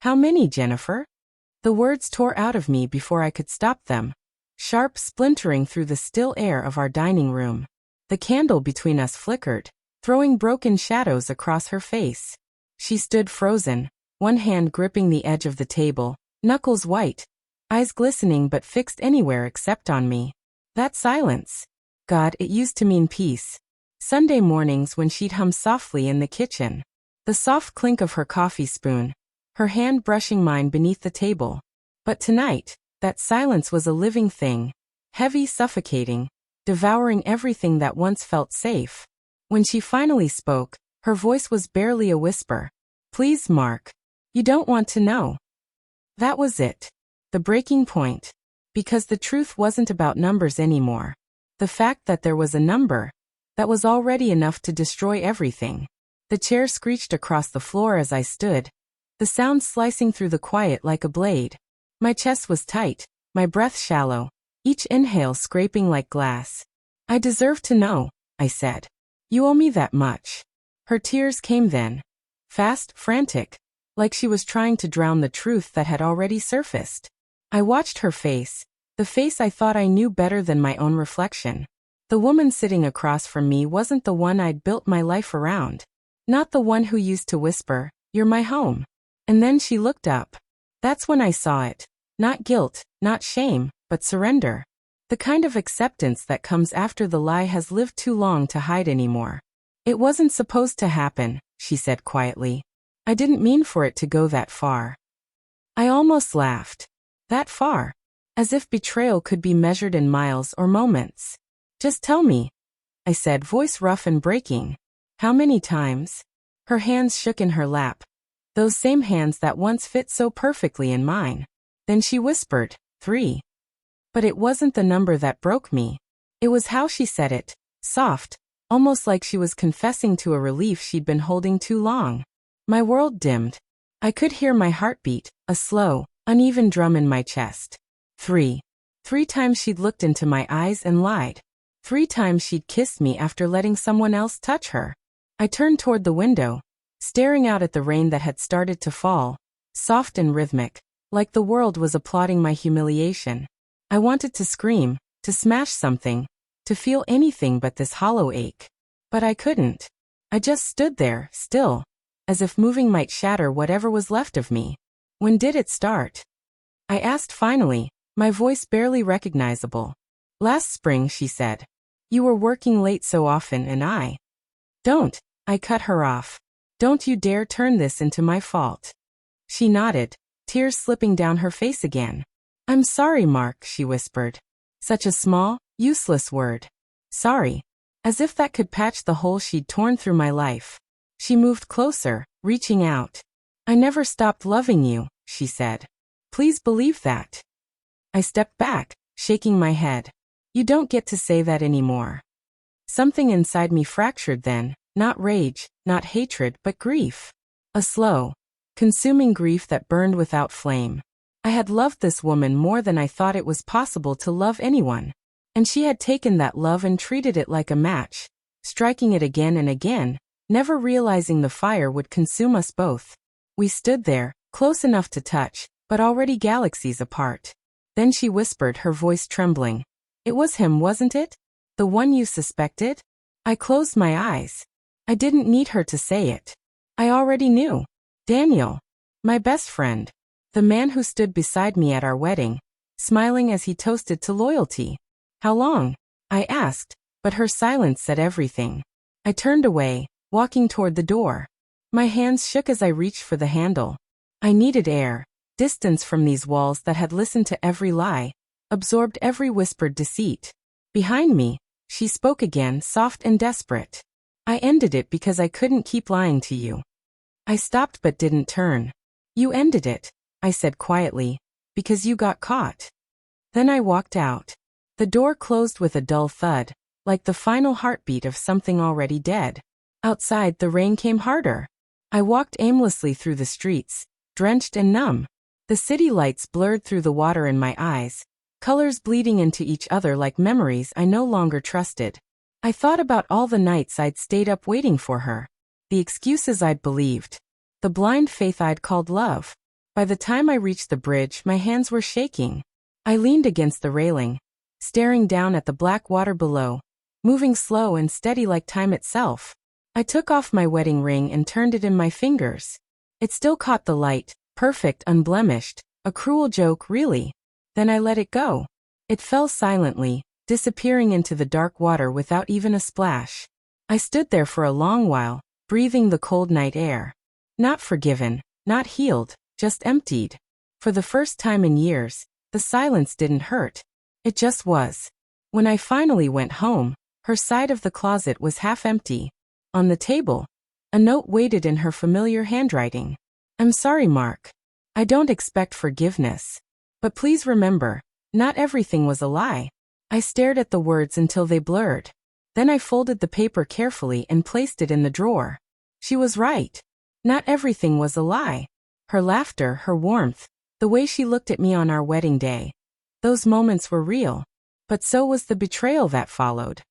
How many, Jennifer? The words tore out of me before I could stop them, sharp splintering through the still air of our dining room. The candle between us flickered, throwing broken shadows across her face. She stood frozen, one hand gripping the edge of the table, knuckles white, eyes glistening but fixed anywhere except on me. That silence. God, it used to mean peace. Sunday mornings when she'd hum softly in the kitchen. The soft clink of her coffee spoon, her hand brushing mine beneath the table. But tonight, that silence was a living thing, heavy, suffocating, devouring everything that once felt safe. When she finally spoke, her voice was barely a whisper. Please, Mark. You don't want to know. That was it. The breaking point. Because the truth wasn't about numbers anymore. The fact that there was a number, that was already enough to destroy everything. The chair screeched across the floor as I stood, the sound slicing through the quiet like a blade. My chest was tight, my breath shallow, each inhale scraping like glass. I deserve to know, I said. You owe me that much. Her tears came then. Fast, frantic, like she was trying to drown the truth that had already surfaced. I watched her face, the face I thought I knew better than my own reflection. The woman sitting across from me wasn't the one I'd built my life around. Not the one who used to whisper, "You're my home." And then she looked up. That's when I saw it. Not guilt, not shame, but surrender. The kind of acceptance that comes after the lie has lived too long to hide anymore. It wasn't supposed to happen, she said quietly. I didn't mean for it to go that far. I almost laughed. That far. As if betrayal could be measured in miles or moments. Just tell me, I said, voice rough and breaking. How many times? Her hands shook in her lap. Those same hands that once fit so perfectly in mine. Then she whispered, 3. But it wasn't the number that broke me. It was how she said it, soft, almost like she was confessing to a relief she'd been holding too long. My world dimmed. I could hear my heartbeat, a slow, uneven drum in my chest. 3. 3 times she'd looked into my eyes and lied. 3 times she'd kissed me after letting someone else touch her. I turned toward the window, staring out at the rain that had started to fall, soft and rhythmic, like the world was applauding my humiliation. I wanted to scream, to smash something, to feel anything but this hollow ache. But I couldn't. I just stood there, still, as if moving might shatter whatever was left of me. When did it start? I asked finally, my voice barely recognizable. Last spring, she said. You were working late so often and I... Don't, I cut her off. Don't you dare turn this into my fault. She nodded, tears slipping down her face again. I'm sorry, Mark, she whispered. Such a small, useless word. Sorry. As if that could patch the hole she'd torn through my life. She moved closer, reaching out. I never stopped loving you, she said. Please believe that. I stepped back, shaking my head. You don't get to say that anymore. Something inside me fractured then, not rage, not hatred, but grief. A slow, consuming grief that burned without flame. I had loved this woman more than I thought it was possible to love anyone. And she had taken that love and treated it like a match, striking it again and again, never realizing the fire would consume us both. We stood there, close enough to touch, but already galaxies apart. Then she whispered, her voice trembling. It was him, wasn't it? The one you suspected? I closed my eyes. I didn't need her to say it. I already knew. Daniel. My best friend. The man who stood beside me at our wedding, smiling as he toasted to loyalty. How long? I asked, but her silence said everything. I turned away, walking toward the door. My hands shook as I reached for the handle. I needed air, distance from these walls that had listened to every lie, absorbed every whispered deceit. Behind me, she spoke again, soft and desperate. I ended it because I couldn't keep lying to you. I stopped but didn't turn. You ended it, I said quietly, because you got caught. Then I walked out. The door closed with a dull thud, like the final heartbeat of something already dead. Outside, the rain came harder. I walked aimlessly through the streets, drenched and numb. The city lights blurred through the water in my eyes, colors bleeding into each other like memories I no longer trusted. I thought about all the nights I'd stayed up waiting for her, the excuses I'd believed, the blind faith I'd called love. By the time I reached the bridge, my hands were shaking. I leaned against the railing, staring down at the black water below, moving slow and steady like time itself. I took off my wedding ring and turned it in my fingers. It still caught the light, perfect, unblemished, a cruel joke, really. Then I let it go. It fell silently, disappearing into the dark water without even a splash. I stood there for a long while, breathing the cold night air. Not forgiven, not healed, just emptied. For the first time in years, the silence didn't hurt. It just was. When I finally went home, her side of the closet was half empty. On the table, a note waited in her familiar handwriting. I'm sorry, Mark. I don't expect forgiveness. But please remember, not everything was a lie. I stared at the words until they blurred. Then I folded the paper carefully and placed it in the drawer. She was right. Not everything was a lie. Her laughter, her warmth, the way she looked at me on our wedding day. Those moments were real. But so was the betrayal that followed.